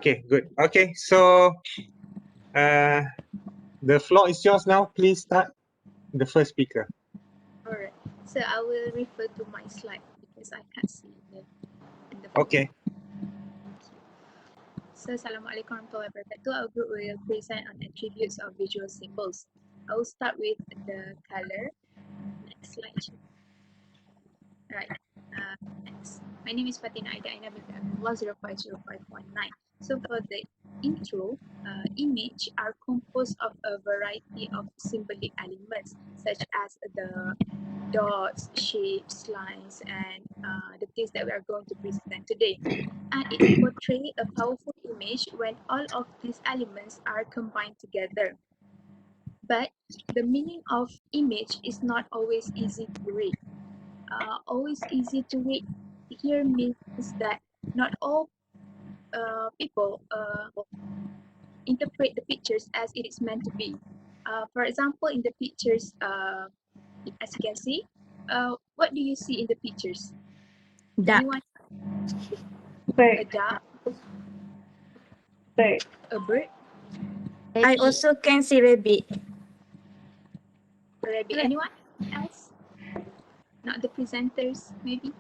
Okay, good. Okay, so the floor is yours now. Please start the first speaker. Alright, so I will refer to my slide because I can't see in the Okay. So, Assalamualaikum warahmatullahi wabarakatuh. Our group will present on attributes of visual symbols. I will start with the color. Next slide. Right. Next. My name is Fatin Aina Binti Abdullah 050519. So for the intro, image are composed of a variety of symbolic elements such as the dots, shapes, lines, and the things that we are going to present today. And it portrays a powerful image when all of these elements are combined together. But the meaning of image is not always easy to read. Always easy to read here means that not all people interpret the pictures as it is meant to be. For example, in the pictures, as you can see, what do you see in the pictures? Duck. Anyone? A Bird. duck, Bird. a bird, I also can see rabbit. a rabbit. Anyone else? Not the presenters, maybe?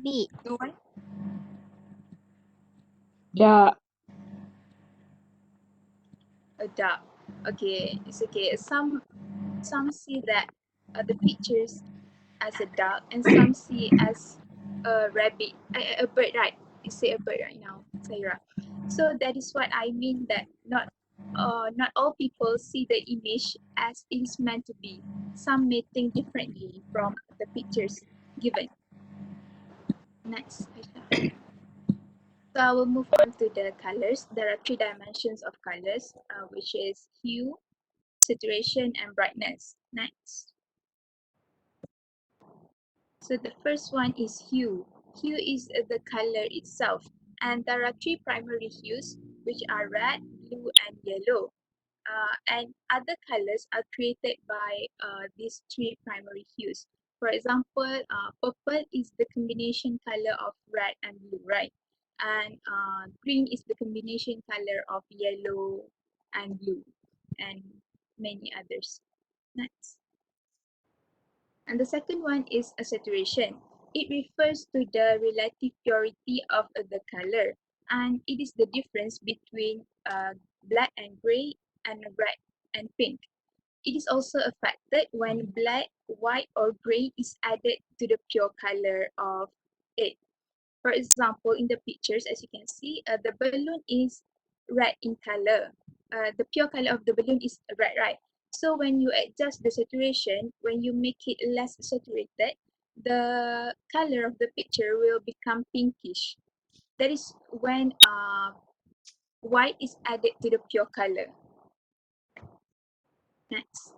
Bee. No one? Duck. A duck. Okay, it's okay. Some see that the pictures as a duck and some see as a rabbit, a bird, right? You say a bird right now, Sahira. So that is what I mean that not all people see the image as it is meant to be. Some may think differently from the pictures given. Next, Aisyah. So I will move on to the colors. There are 3 dimensions of colors, which is hue, saturation, and brightness. Next. So the first one is hue. Hue is the color itself, and there are 3 primary hues, which are red, blue, and yellow. And other colors are created by these 3 primary hues. For example, purple is the combination color of red and blue, right? And green is the combination color of yellow and blue, and many others. Next. And the second one is a saturation. It refers to the relative purity of the color, and it is the difference between black and gray and red and pink. It is also affected when black, white, or gray is added to the pure color of it. For example, in the pictures, as you can see, the balloon is red in color. The pure color of the balloon is red, right? So when you adjust the saturation, when you make it less saturated, the color of the picture will become pinkish. That is when white is added to the pure color. Next.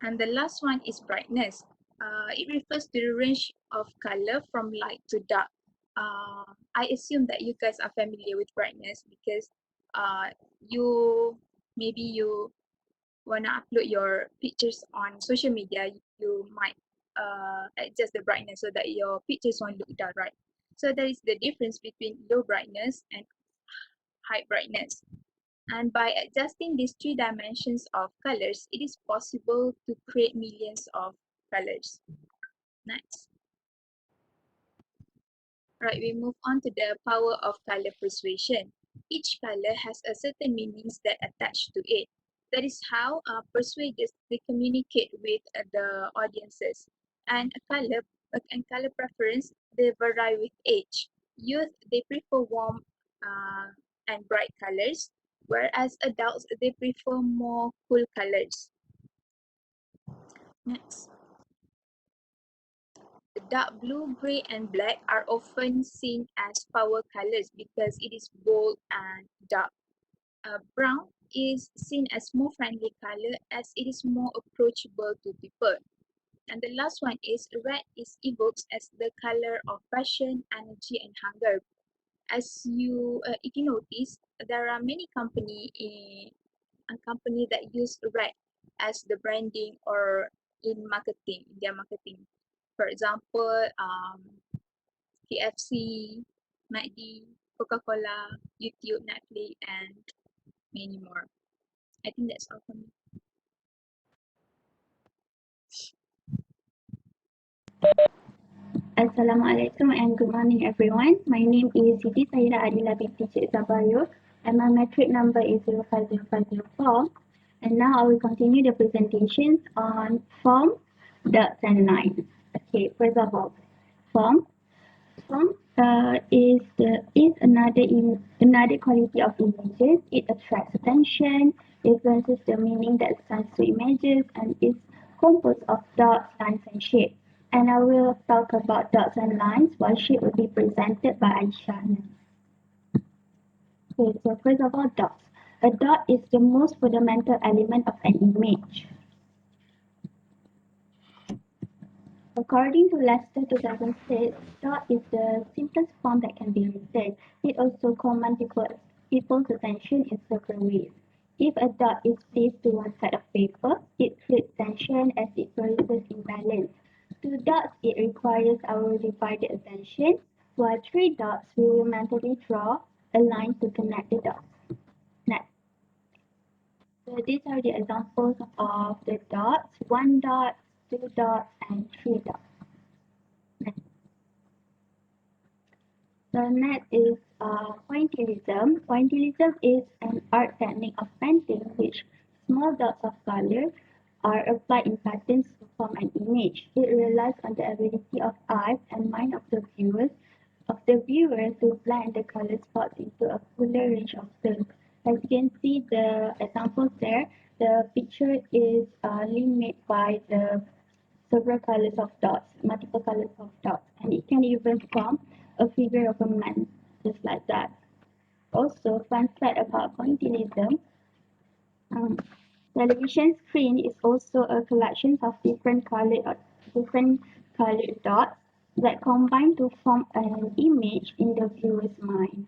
And the last one is brightness. It refers to the range of color from light to dark. I assume that you guys are familiar with brightness because you maybe you wanna upload your pictures on social media. You might adjust the brightness so that your pictures won't look dark, right? So there is the difference between low brightness and high brightness. And by adjusting these 3 dimensions of colors, it is possible to create millions of colors. Next. Right, we move on to the power of color persuasion. Each color has a certain meanings that attach to it. That is how persuaders they communicate with the audiences. And color preference they vary with age. Youth they prefer warm and bright colors, whereas adults they prefer more cool colors. Next. Dark blue, grey, and black are often seen as power colors because it is bold and dark. Brown is seen as more friendly color as it is more approachable to people. And the last one is red is evoked as the color of passion, energy, and hunger. As you, if you notice, there are many company that use red as the branding or in marketing, in their marketing. For example, KFC, McD, Coca-Cola, YouTube, Netflix, and many more. I think that's all for me. Assalamualaikum and good morning everyone. My name is Siti, Sahira, Adilah, Binti, Zabario and my metric number is 050504. And now I will continue the presentation on form, dots and lines. Okay, first of all, form. Form is another quality of images. It attracts attention, influences the meaning that assigns to images, and is composed of dots, lines, and shapes. And I will talk about dots and lines, while shape will be presented by Aisyah. Okay, so first of all, dots. A dot is the most fundamental element of an image. According to Lester 2006, dot is the simplest form that can be written. It also commands people's attention in several ways. If a dot is placed to one side of paper, it creates tension as it produces imbalance. Two dots, it requires our divided attention, while three dots, we will mentally draw a line to connect the dots. Next. So these are the examples of the dots, one dot, two dots, and three dots. The next is pointillism. Pointillism is an art technique of painting which small dots of color are applied in patterns to form an image. It relies on the ability of eyes and mind of the viewer to blend the color spots into a fuller range of tones. As you can see the examples there, the picture is made by the several colors of dots, multiple colors of dots, and it can even form a figure of a man, just like that. Also, fun fact about pointillism, um, television screen is also a collection of different colored dots that combine to form an image in the viewer's mind.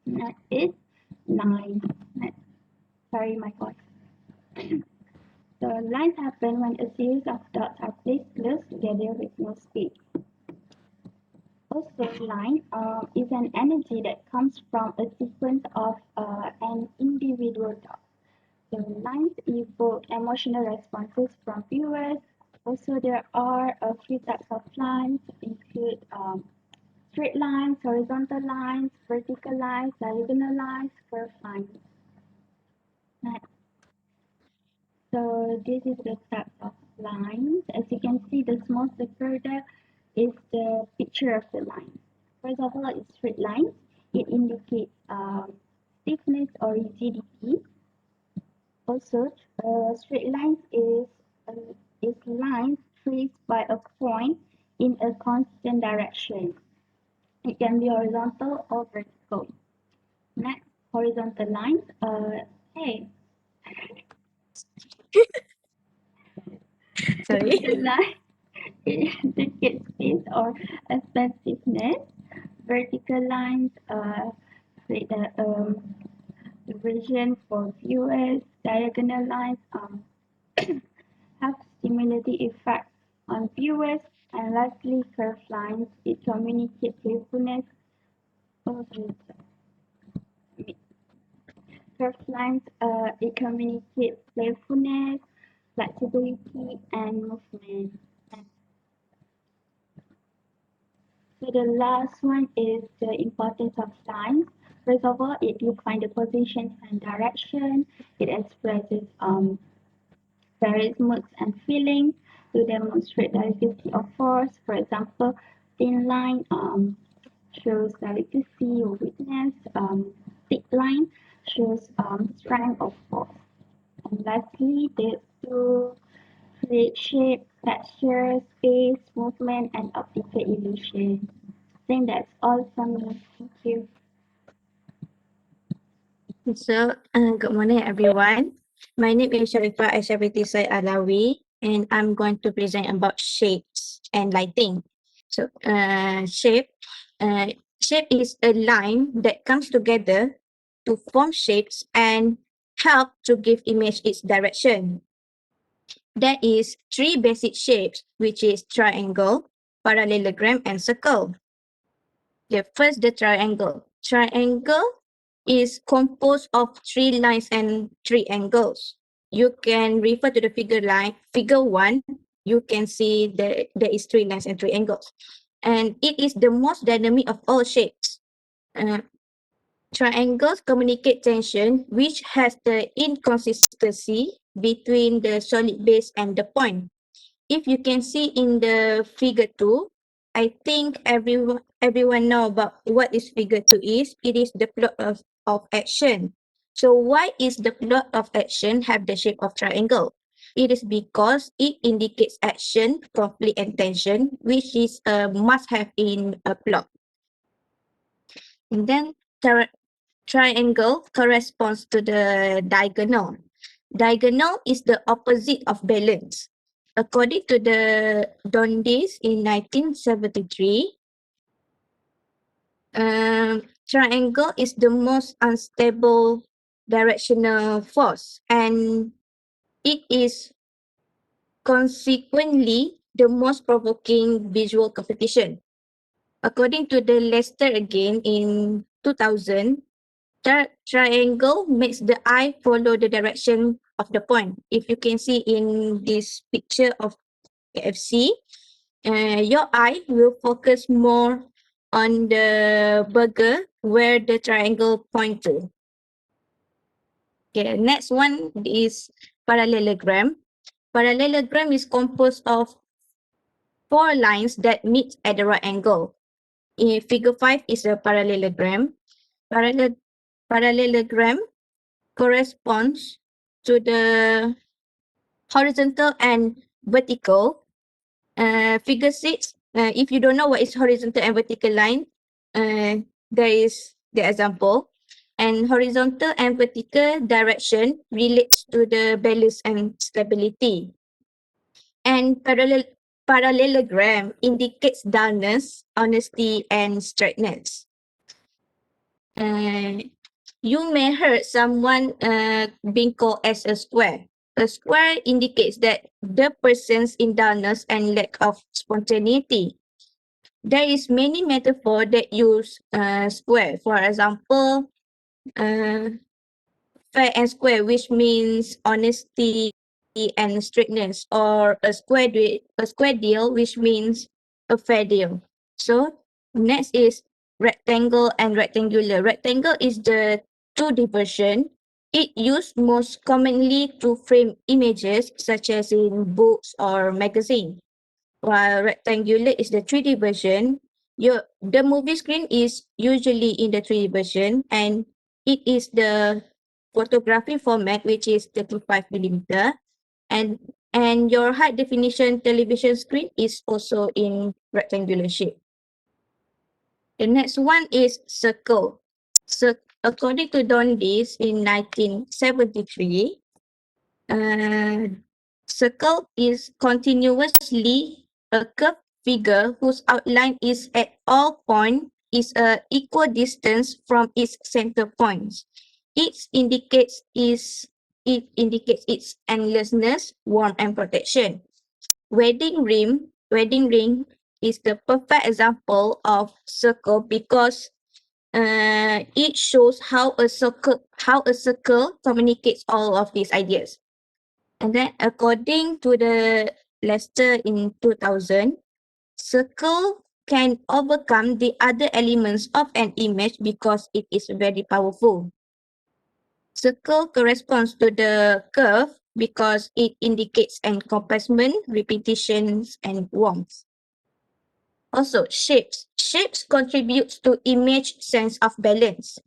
Next is line. Sorry, my voice. The lines happen when a series of dots are placed close together with no space. Also, line is an energy that comes from a sequence of an individual dot. So lines evoke emotional responses from viewers. Also, there are a few types of lines, include straight lines, horizontal lines, vertical lines, diagonal lines, curved lines. Next. So this is the type of lines. As you can see, the small circle there is the picture of the line. First of all, it's straight lines. It indicates stiffness or rigidity. Also, straight lines is lines traced by a point in a constant direction. It can be horizontal or vertical. Next, horizontal lines. Hey, Sorry. the line indicates space or expansiveness. Vertical lines create the vision for viewers. Diagonal lines have stimulative effect on viewers. And lastly, curved lines, it communicates playfulness. Curved lines, it communicates playfulness, flexibility, and movement. So the last one is the importance of lines. First of all, it defines the positions and direction. It expresses various moods and feelings to demonstrate delicacy of force. For example, thin line shows delicacy or weakness. Thick line shows strength of force. And lastly, the two create shape, texture, space, movement, and optical illusion. I think that's all from me. Thank you. So, good morning, everyone. My name is Syarifah Aisyah Binti Syed Alawi, and I'm going to present about shapes and lighting. So, shape is a line that comes together to form shapes and help to give image its direction. there is three basic shapes, which is triangle, parallelogram, and circle. Okay, first the triangle. Triangle is composed of three lines and three angles. You can refer to the figure 1. You can see there is three lines and three angles. And it is the most dynamic of all shapes. Triangles communicate tension, which has the inconsistency between the solid base and the point. If you can see in the figure 2, I think everyone know about what is figure 2 is. It is the plot of action. So why is the plot of action have the shape of triangle? It is because it indicates action, conflict, and tension, which is a must-have in a plot. And then triangle corresponds to the diagonal. Diagonal is the opposite of balance. According to the Dundies in 1973, triangle is the most unstable directional force, and it is consequently the most provoking visual competition. According to the Lester again in 2000, triangle makes the eye follow the direction of the point. If you can see in this picture of KFC, your eye will focus more on the burger where the triangle point to. Okay, next one is parallelogram. Parallelogram is composed of four lines that meet at the right angle. In figure 5 is a parallelogram. Parallelogram corresponds to the horizontal and vertical. Figure 6, if you don't know what is horizontal and vertical line, there is the example. And horizontal and vertical direction relates to the balance and stability. And parallelogram indicates dullness, honesty, and straightness. You may heard someone being called as a square. A square indicates that the person's in dullness and lack of spontaneity. There is many metaphor that use square. For example, fair and square, which means honesty and strictness, or a square deal, which means a fair deal. So next is rectangle and rectangular. Rectangle is the 2D version. It used most commonly to frame images such as in books or magazine. While rectangular is the 3D version, the movie screen is usually in the 3D version, and it is the photography format, which is 35mm, and your high definition television screen is also in rectangular shape. The next one is circle. So according to Dundies in 1973, circle is continuously a curved figure whose outline is at all points is a equal distance from its center points. It indicates its endlessness, warmth, and protection. Wedding ring is the perfect example of circle because it shows how a circle communicates all of these ideas. And then according to the Lester in 2000, circle can overcome the other elements of an image because it is very powerful. Circle corresponds to the curve because it indicates encompassment, repetitions, and warmth. Also, shapes. Shapes contributes to image sense of balance.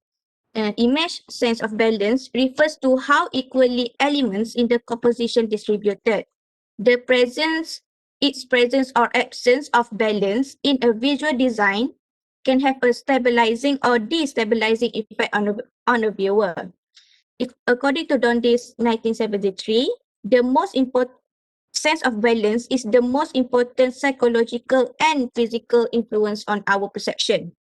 Image sense of balance refers to how equally elements in the composition distributed. Its presence or absence of balance in a visual design can have a stabilizing or destabilizing effect on a viewer. According to Dundies 1973, the most important sense of balance is the most important psychological and physical influence on our perception.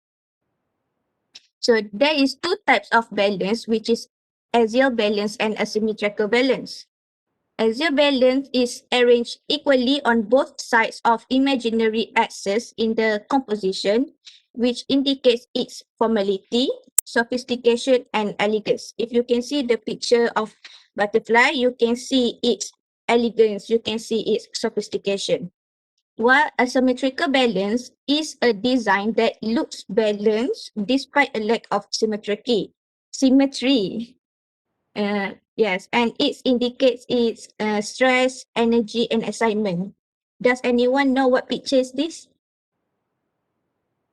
So there is two types of balance, which is axial balance and asymmetrical balance. As your balance is arranged equally on both sides of imaginary axis in the composition, which indicates its formality, sophistication, and elegance. If you can see the picture of butterfly, you can see its elegance, you can see its sophistication. While a symmetrical balance is a design that looks balanced despite a lack of symmetry. Yes, and it indicates its stress, energy, and excitement. Does anyone know what picture is this?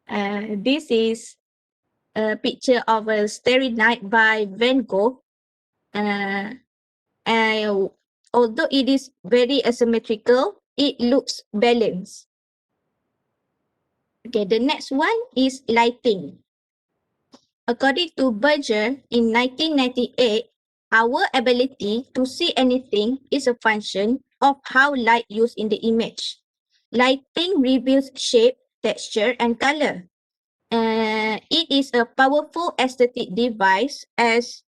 This is a picture of a Starry Night by Van Gogh. And although it is very asymmetrical, it looks balanced. Okay, the next one is lighting. According to Berger in 1998, our ability to see anything is a function of how light used in the image. Lighting reveals shape, texture, and color. It is a powerful aesthetic device as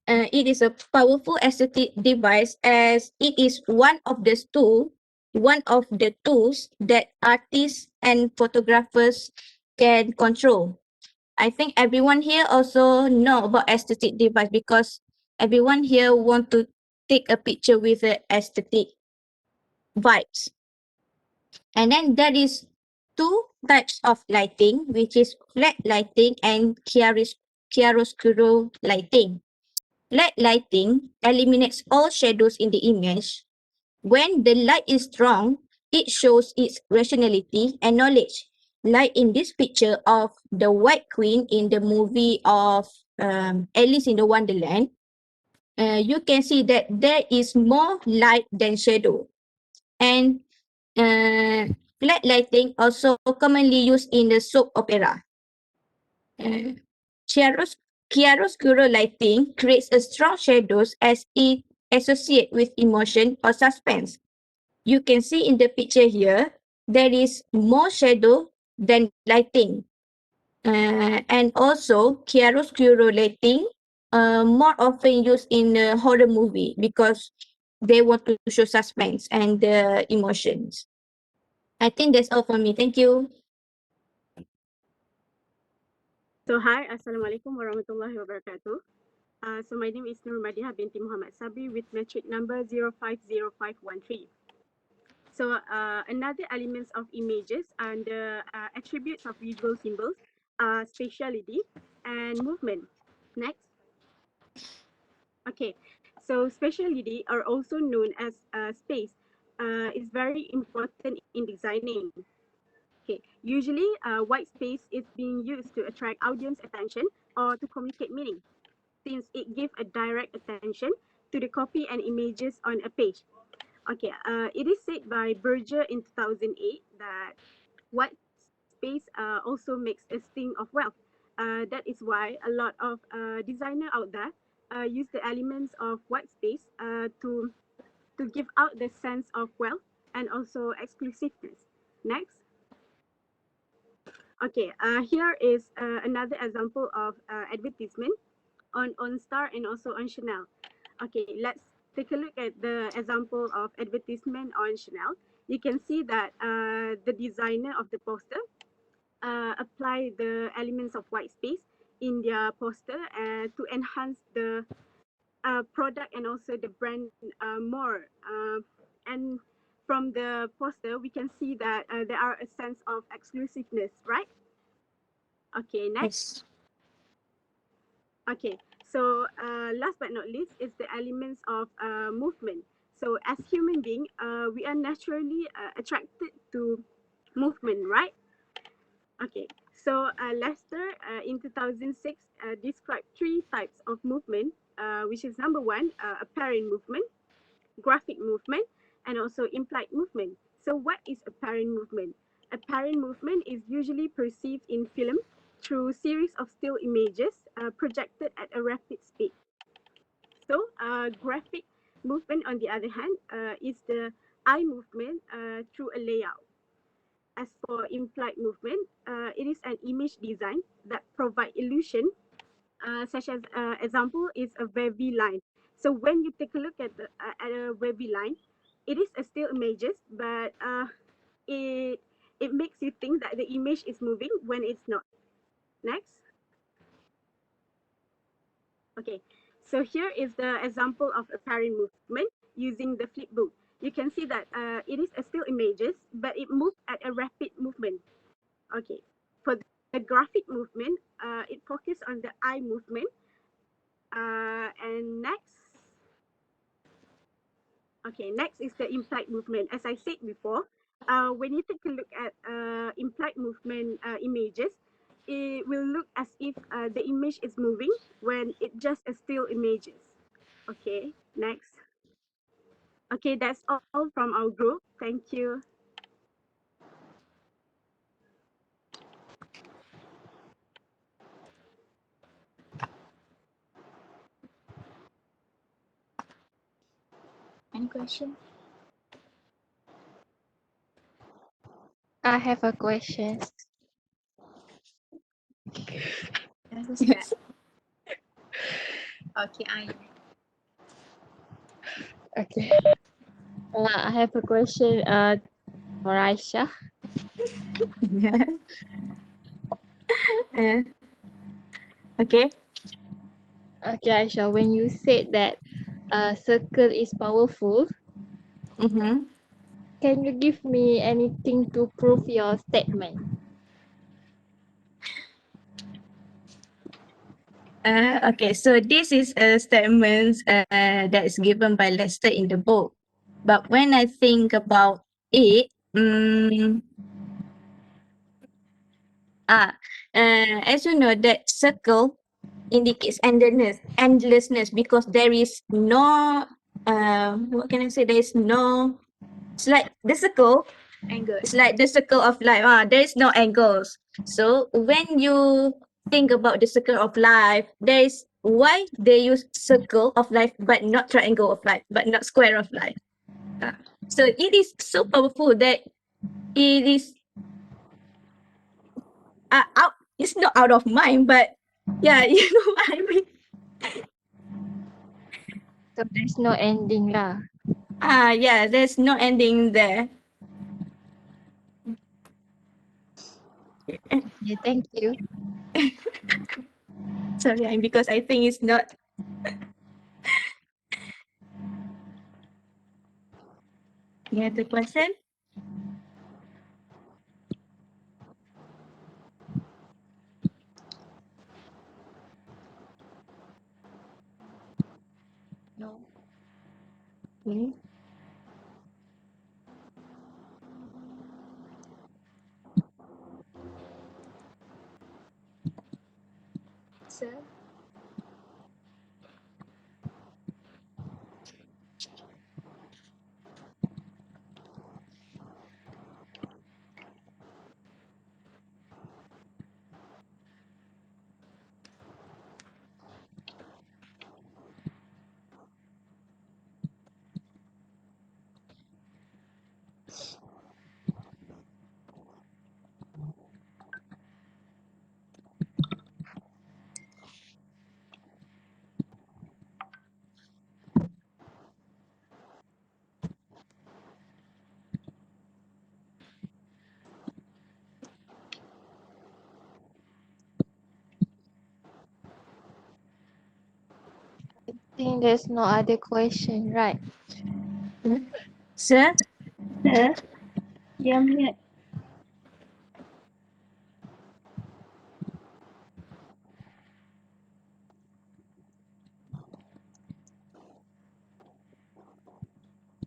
it is one of the tools that artists and photographers can control. I think everyone here also know about aesthetic device because everyone here want to take a picture with the aesthetic vibes. And then there is two types of lighting, which is flat lighting and chiaroscuro lighting. Flat lighting eliminates all shadows in the image. When the light is strong, it shows its rationality and knowledge. Like in this picture of the White Queen in the movie of Alice in the Wonderland, you can see that there is more light than shadow. And flat lighting also commonly used in the soap opera. Uh, chiaroscuro lighting creates a strong shadows as it associate with emotion or suspense. You can see in the picture here, there is more shadow than lighting. And also, chiaroscuro lighting more often used in a horror movie because they want to show suspense and emotions. I think that's all for me. Thank you. So hi, Assalamualaikum warahmatullahi wabarakatuh. So my name is Madihah Binti Muhammad Sabri with metric number 050513. So another elements of images and attributes of visual symbols are spatiality and movement. Next. Okay, so spatiality are also known as space is very important in designing. Okay, usually white space is being used to attract audience attention or to communicate meaning, since it gives a direct attention to the copy and images on a page. Okay, it is said by Berger in 2008 that white space also makes a sting of wealth. That is why a lot of designer out there use the elements of white space to give out the sense of wealth and also exclusiveness. Next. Okay, here is another example of advertisement on Star and also on Chanel. Okay, let's take a look at the example of advertisement on Chanel. You can see that the designer of the poster apply the elements of white space in their poster to enhance the product and also the brand more. And from the poster, we can see that there are a sense of exclusiveness, right? Okay, next. Yes. Okay, so last but not least is the elements of movement. So as human being, we are naturally attracted to movement, right? Okay, so Lester in 2006 described three types of movement, which is number one, apparent movement, graphic movement, and also implied movement. So what is apparent movement? Apparent movement is usually perceived in film through series of still images projected at a rapid speed. So graphic movement, on the other hand, is the eye movement through a layout. As for implied movement, it is an image design that provide illusion, such as example is a wavy line. So when you take a look at a wavy line, it is a still images, but it makes you think that the image is moving when it's not. Next. Okay, so here is the example of apparent movement using the flip book. You can see that it is a still images, but it moves at a rapid movement. Okay, for the graphic movement, it focuses on the eye movement. And next, okay, next is the implied movement. As I said before, when you take a look at implied movement images, it will look as if the image is moving when it just a still images. Okay, next. Okay, that's all from our group. Thank you. Any question? I have a question. Who's that? Okay, Aina. Okay. I have a question for Aisyah. Yeah. Okay. Okay, Aisyah, when you said that circle is powerful, Mm-hmm. can you give me anything to prove your statement? Okay, so this is a statement that is given by Lester in the book. But when I think about it, as you know, that circle indicates endlessness because there is no, what can I say? There is no, it's like the circle. Angle. It's like the circle of life. There is no angles. So when you think about the circle of life, there is why they use circle of life but not triangle of life, but not square of life. So it is so powerful that it is out. It's not out of mind, but yeah, you know what I mean. So there's no ending lah. Yeah, there's no ending there. Okay, thank you. Sorry, because I think it's not. You have the question? No. Okay. Sir? I think there's no other question, right? Sir? Sir, you're mute.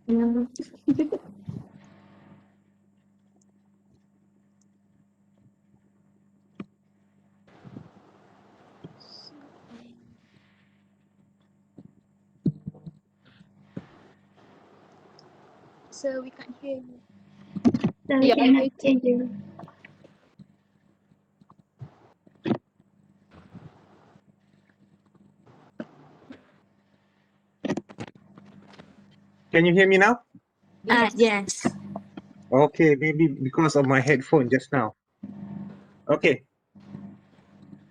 Mm. Sir, we can't hear you. Sir, we Yeah, cannot I hear you. Can you hear me now? Yes. Okay, maybe because of my headphone just now. Okay.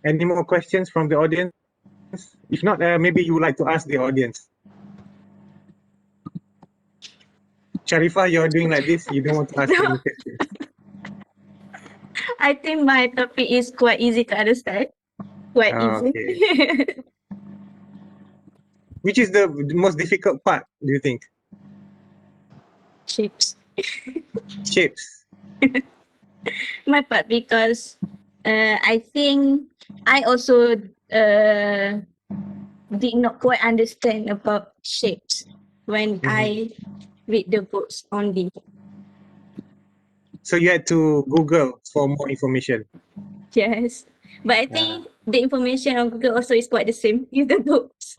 Any more questions from the audience? If not, maybe you would like to ask the audience. Syarifah, you're doing like this. You don't want to ask No. any questions. I think my topic is quite easy to understand. Quite easy. Okay. Which is the most difficult part, do you think? Chips. Shapes. My part because I think I also did not quite understand about shapes when I read the books only. So you had to Google for more information. Yes. But I think the information on Google also is quite the same with the books.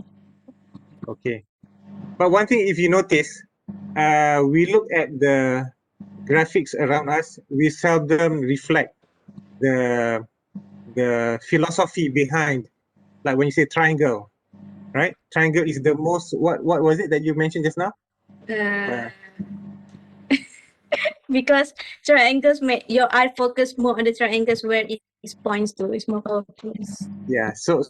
Okay. But one thing, if you notice, we look at the graphics around us, we seldom reflect the philosophy behind, like when you say triangle, right? Triangle is the most, what was it that you mentioned just now? Because triangles make your eye focus more on the triangles where it points to. It's more focused. Yeah, so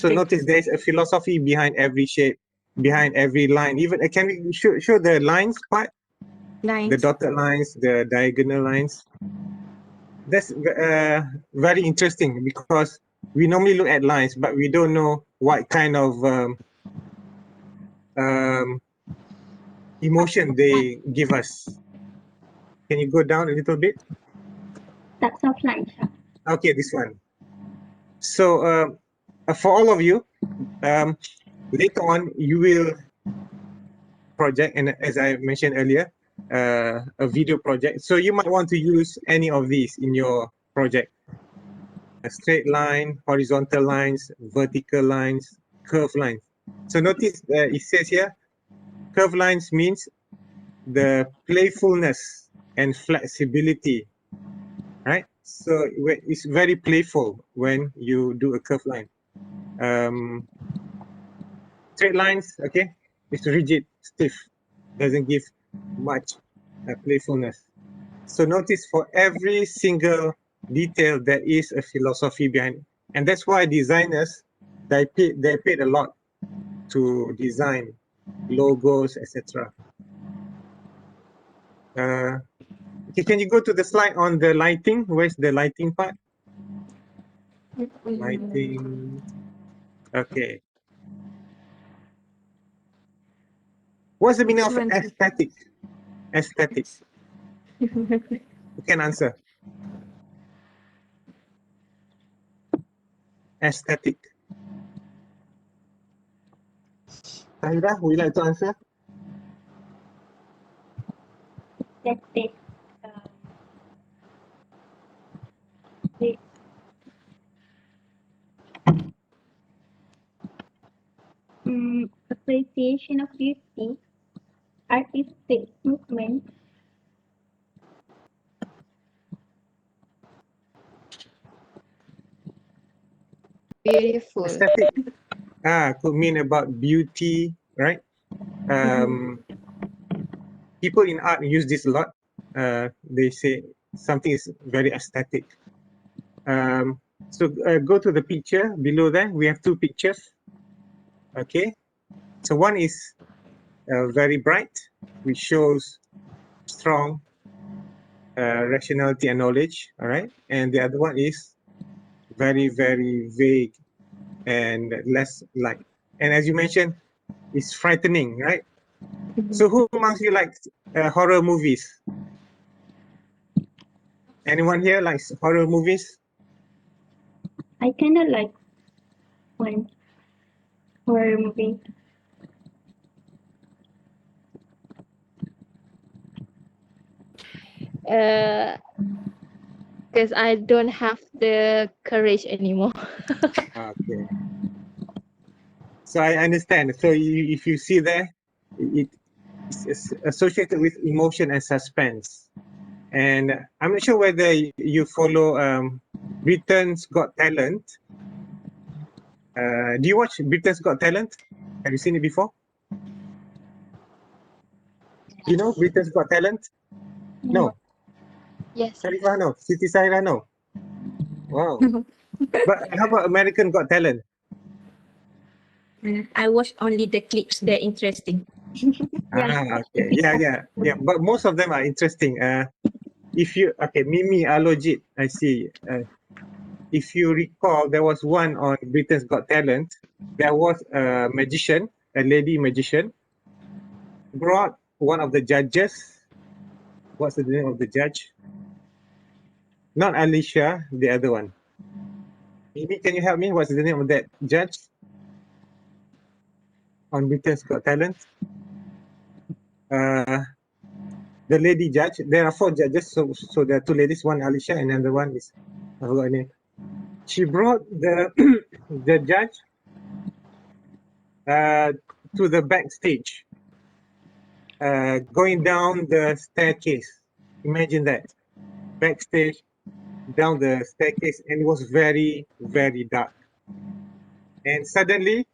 notice there's a philosophy behind every shape, behind every line. Even can we show the lines part, Lines. the dotted lines, the diagonal lines? That's very interesting because we normally look at lines, but we don't know what kind of emotion they give us. Can you go down a little bit? Types of lines. Okay, this one. So for all of you, later on you will project, and as I mentioned earlier, a video project. So you might want to use any of these in your project. A straight line, horizontal lines, vertical lines, curved lines. So notice it says here, curved lines means the playfulness and flexibility, right? So it's very playful when you do a curved line. Straight lines, okay, it's rigid, stiff, doesn't give much playfulness. So notice for every single detail there is a philosophy behind it. And that's why designers, they paid a lot to design logos, etc. Okay, can you go to the slide on the lighting? Where's the lighting part? Lighting. Okay. What's the meaning of aesthetic? Aesthetic. You can answer. Aesthetic. Sahira, would you like to answer? Aesthetic. Wait. Appreciation of beauty, artistic movement, Beautiful. Aesthetic could mean about beauty, right? People in art use this a lot. They say something is very aesthetic. So go to the picture below there. We have two pictures. Okay. So one is very bright, which shows strong rationality and knowledge. All right. And the other one is very, very vague and less light. And as you mentioned, it's frightening, right? So who amongst you likes horror movies? Anyone here likes horror movies? I kind of like one horror movie. Because I don't have the courage anymore. Okay. So I understand. So if you see there, it's associated with emotion and suspense. And I'm not sure whether you follow Britain's Got Talent. Do you watch Britain's Got Talent? Have you seen it before? You know Britain's Got Talent? No. Yes. Syarifah, no. Siti Sahira, no. Wow. But how about American Got Talent? I watch only the clips. They're interesting. Okay. Yeah. But most of them are interesting. Mimi Alojit, I see. If you recall, there was one on Britain's Got Talent. There was a magician, a lady magician, brought one of the judges. What's the name of the judge? Not Alicia, the other one. Mimi, can you help me? What's the name of that judge on Britain's Got Talent? The lady judge. There are 4 judges, so there are 2 ladies. One Alicia, and another one is I forgot her name. She brought the the judge to the backstage, going down the staircase. Imagine that, backstage, down the staircase, and it was very, very dark. And suddenly,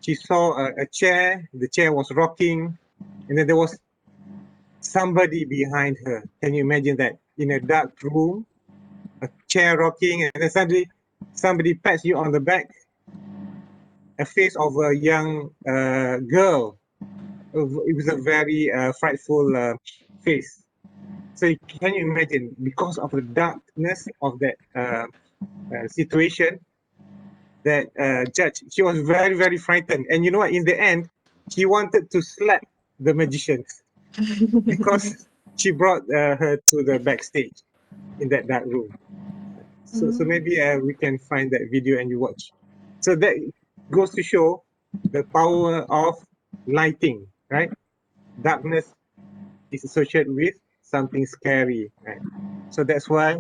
she saw a chair. The chair was rocking, and then there was somebody behind her. Can you imagine that? In a dark room, a chair rocking, and then suddenly somebody pats you on the back. A face of a young girl. It was a very frightful face. So can you imagine, because of the darkness of that situation, that judge, she was very, very frightened. And you know what? In the end, she wanted to slap the magician because she brought her to the backstage in that dark room. So maybe we can find that video and you watch. So that goes to show the power of lighting, right? Darkness is associated with something scary, right? So that's why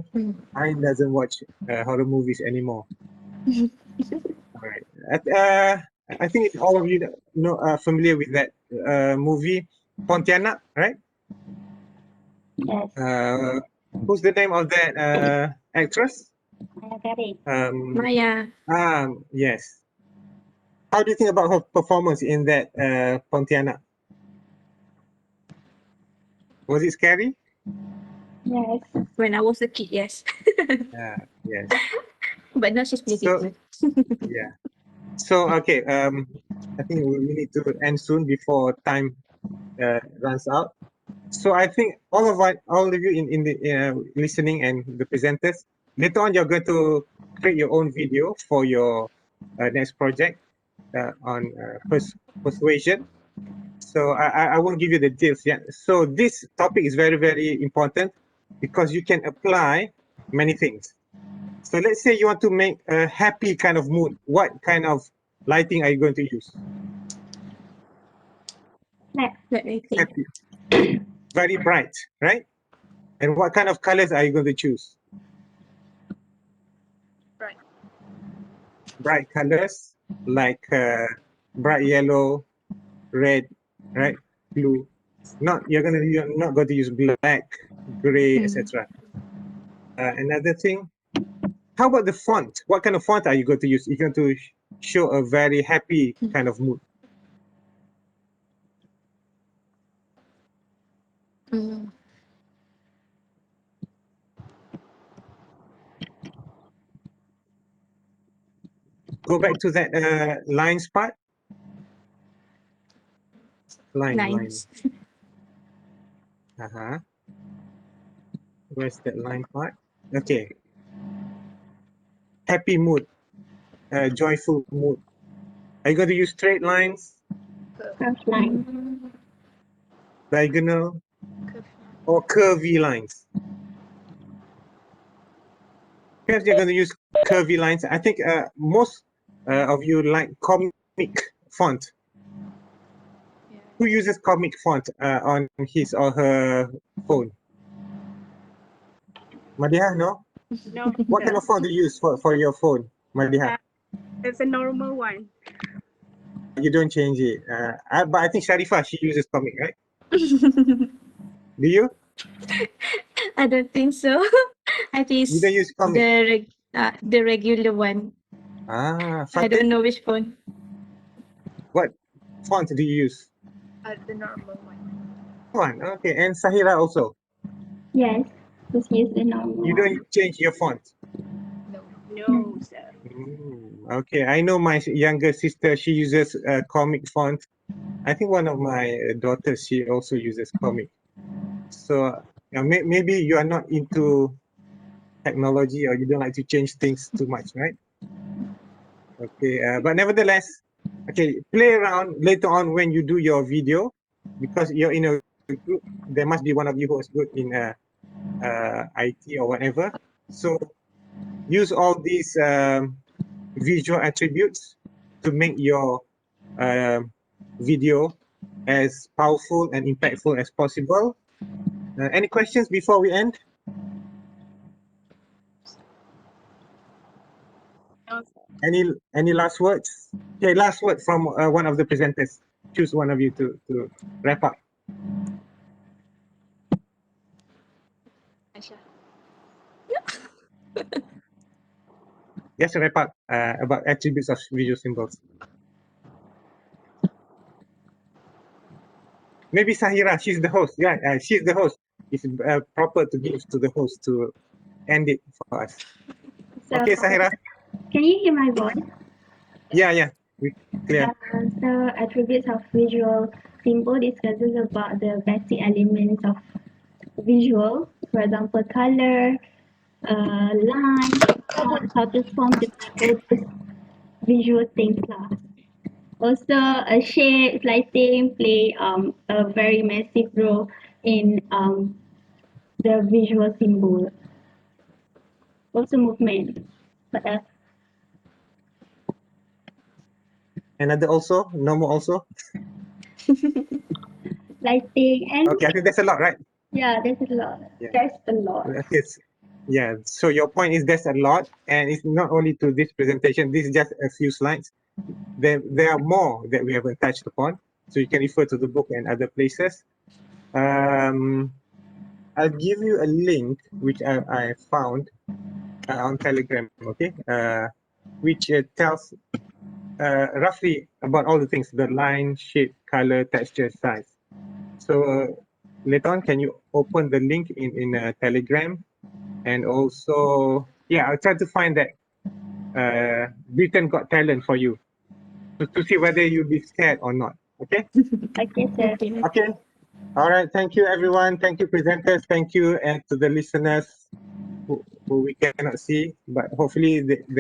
Aina doesn't watch horror movies anymore. All right. I think all of you know are familiar with that movie Pontianak, right? Yes. Who's the name of that actress? Maya. Yes. How do you think about her performance in that Pontianak? Was it scary? Yes. When I was a kid, yes. Yes. But now she's pretty So good. yeah. So okay. I think we need to end soon before time runs out. So I think all of you in the listening and the presenters, later on you're going to create your own video for your next project on persuasion. So I won't give you the details yet. So this topic is very, very important because you can apply many things. So let's say you want to make a happy kind of mood. What kind of lighting are you going to use? Let me think. Happy. Very bright, right? And what kind of colors are you going to choose? Bright. Bright colors like bright yellow, red, right? Blue. You're not going to use black, gray, etc. Another thing, how about the font? What kind of font are you going to use? You're going to show a very happy kind of mood. Mm. Go back to that lines part. Lines. Where's that line part? Okay. Happy mood, joyful mood. Are you going to use straight lines, Curved line. diagonal, Curve. or curvy lines? Perhaps you're going to use curvy lines. I think most of you like comic font. Yeah. Who uses comic font on his or her phone? Madihah, no? No, What kind of font do you use for your phone, Madihah? it's a normal one. You don't change it. But I think Syarifah, she uses comic, right? Do you? I don't think so. I think You don't use comic? the regular one. I Fatin, don't know which one. what font do you use? The normal one. One, okay. And Sahira also. Yes. Just use the normal You one. don't change your font. No. No, sir. Okay, I know my younger sister. She uses comic font. I think one of my daughters, she also uses comic. So maybe you are not into technology or you don't like to change things too much, right? Okay, but nevertheless, okay, play around later on when you do your video, because you're in a group. There must be one of you who is good in IT or whatever. So use all these visual attributes to make your video as powerful and impactful as possible. Any questions before we end? No, Any last words? Okay, last word from one of the presenters. Choose one of you to wrap up. Aisyah. Just wrap up about attributes of visual symbols. Maybe Sahira, she's the host. Yeah, she's the host. It's proper to give to the host to end it for us. So, Okay, Sahira. can you hear my voice? Yeah, clear. So attributes of visual symbol discusses about the basic elements of visual, for example, color, line, how to form the visual things lah. Also, shapes, lighting play a very massive role in the visual symbol. Also, movement. But, Another also, no more also. lighting and Okay, I think that's a lot, right? yeah, there's a lot. Yeah. There's a lot. Yes. Yeah. So your point is there's a lot, and it's not only to this presentation. This is just a few slides. There are more that we haven't touched upon. So you can refer to the book and other places. I'll give you a link which I found on Telegram. Okay. Which tells roughly about all the things: the line, shape, color, texture, size. So later on, can you open the link in Telegram? And also, yeah, I'll try to find that Britain Got Talent for you to see whether you'll be scared or not. Okay? Okay, sir. Okay. Okay. All right. Thank you, everyone. Thank you, presenters. Thank you, and to the listeners who we cannot see, but hopefully they